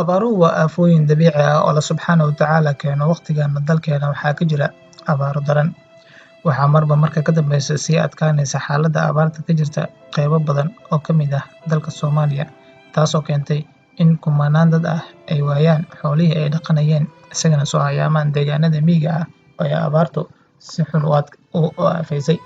Abaaruhu waa aafooyin dabiici ah oo Alle Subxaanahu wa Tacaala keeno waqtigan dalkeena waxaa ka jira abaaro daran. Waxaa marba marka ka dambeysa sii adkaanaysa xaaladda abaarta ka jirta qaybo badan oo ka mid ah dalka Soomaaliya, taasoo keentay in kumanaan dad ah ay waayaan xoolihii ay dhaqanayeen, isagana soo hayaamaan deegaanada miyiga ah oo ay abaartu si xun u aafaysay.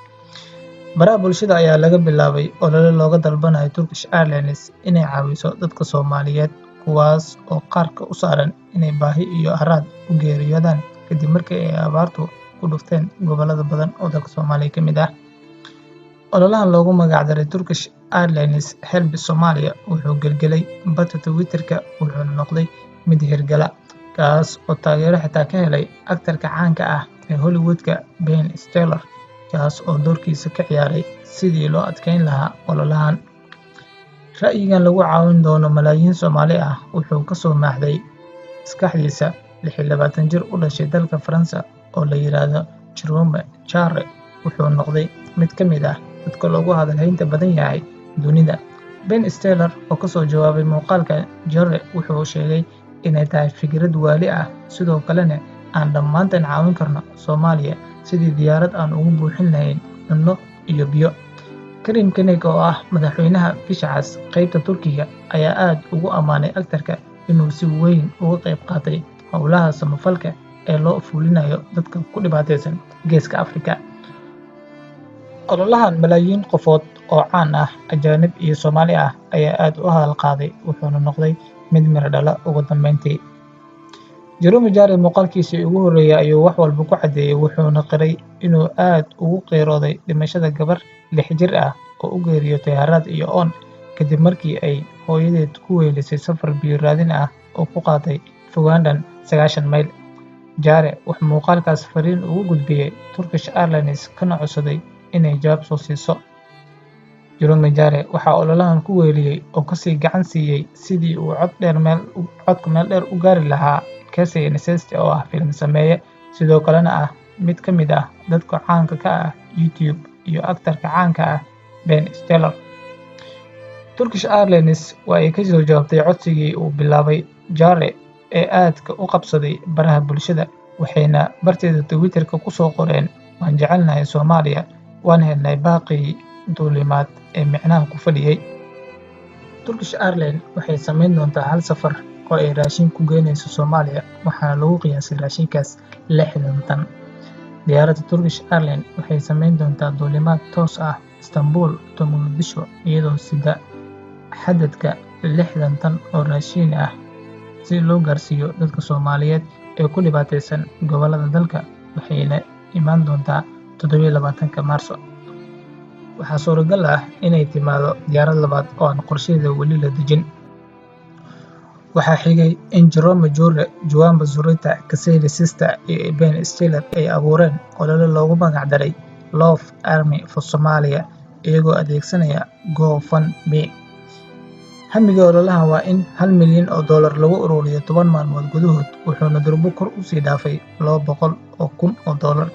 Baraha bulshada ayaa laga bilaabay olole looga dalbanayo Turkish Airlines inay caawiso dadka Soomaaliyeed kuwaas oo qarka u saaran inay baahi iyo haraad u geeriyoodaan kadib markii ay abaartu ku dhufteen gobollo badan oo dalka Soomaaliya ka mid ah. Ololahan loogu magac daray Turkish Airlines Help Somalia wuxuu gelgelay barta Twitter-ka wuxuuna noqday mid hirgala, kaas oo taageero xitaa ka helay aktarka caanka ah ee Hollywood-ka Ben Stiller, kaas oo doorkiisa ka ciyaaray sidii loo adkeyn lahaa ololahan. Ra'yigan lagu caawin doono malaayiin Soomaali ah wuxuu ka soo maaxday maskaxdiisa 26 jir u dhashay dalka Faransa oo la yiraahdo Jerome Jare, wuxuu noqday mid ka mid ah dadka loogu hadalhaynta badan yahay dunida. Ben Stiller oo ka soo jawaabay muuqaalka Jare wuxuu sheegay inay tahay fikrad waali ah, sidoo kalena aan dhammaanteen caawin karno Soomaaliya sidii diyaarad aan ugu buuxin lahayn cunno iyo biyo. Karim Kenneth oo ah madaxweynaha Bisha Cas qaybta Turkiga ayaa aad ugu ammaanay aktarka inuu si weyn uga qayb qaatay howlaha samafalka ee loo fulinayo dadka ku dhibaataysan Geeska Afrika. Ololahan malaayiin qofood oo caan ah, ajaanib iyo Soomaali ah ayaa aad u hadal qaaday, wuxuuna noqday mid miro dhala ugu dambeyntii. Jerome Jare muuqaalkiisii ugu horreeyay ayuu wax walba ku caddeeyay, wuxuuna qiray inuu aad ugu qiirooday dhimashada gabar 6 jir ah oo u geeriyootay haraad iyo oon kadib markii ay hooyadeed ku weelisay safar biyo raadin ah oo ku qaaday fogaandhan 90 mayl. Jare wuxuu muuqaalkaas fariin ugu gudbiyay Turkish Airlines kana codsaday inay jawaab soo siiso. Jerome Jare waxaa ololahan ku weeliyay oo kasii gacan siiyay sidii uu codka meel dheer u gaari lahaa Casey Neistat oo ah filim sameeye, sidoo kalena ah mid ka mid ah dadka caanka ka ah YouTube, iyo aktarka caanka ah Ben Stiller. Turkish Airlines waa ay ka soo jawaabtay codsigii uu bilaabay Jare ee aadka u qabsaday baraha bulshada, waxayna barteeda Twitter-ka ku soo qoreen, waan jecelnahay Soomaaliya, waan helnay baaqii duulimaad ee micnaha ku fadhiyay. Turkish Airlines waxay samayn doontaa hal safar oo ay raashin ku geynayso Soomaaliya, waxaana lagu qiyaasay raashinkaas 60 tan. Diyaaradda Turkish Airlines waxay samayn doontaa duulimaad toos ah Istanbul to Muqdisho iyadoo sida xadadka 60 tan oo raashin ah si loo gaarsiiyo dadka Soomaaliyeed ee ku dhibaataysan gobollada dalka, waxayna imaan doontaa 27 Maarso. Waxaa suuragal ah inay timaado diyaarad labaad oo aan qorshaheeda weli la dejin. Waxaa xigay in Jerome Jare, Juan Bazurita, Casey Neistat iyo Ben Stiller ay abuureen olole loogu magac daray Love Army for Somalia iyagoo adeegsanaya GoFundMe. Hamiga ololahan waa in $1 milyan lagu ururiyo 10 maalmood gudahood, wuxuuna durbo kor u sii dhaafay $200,000.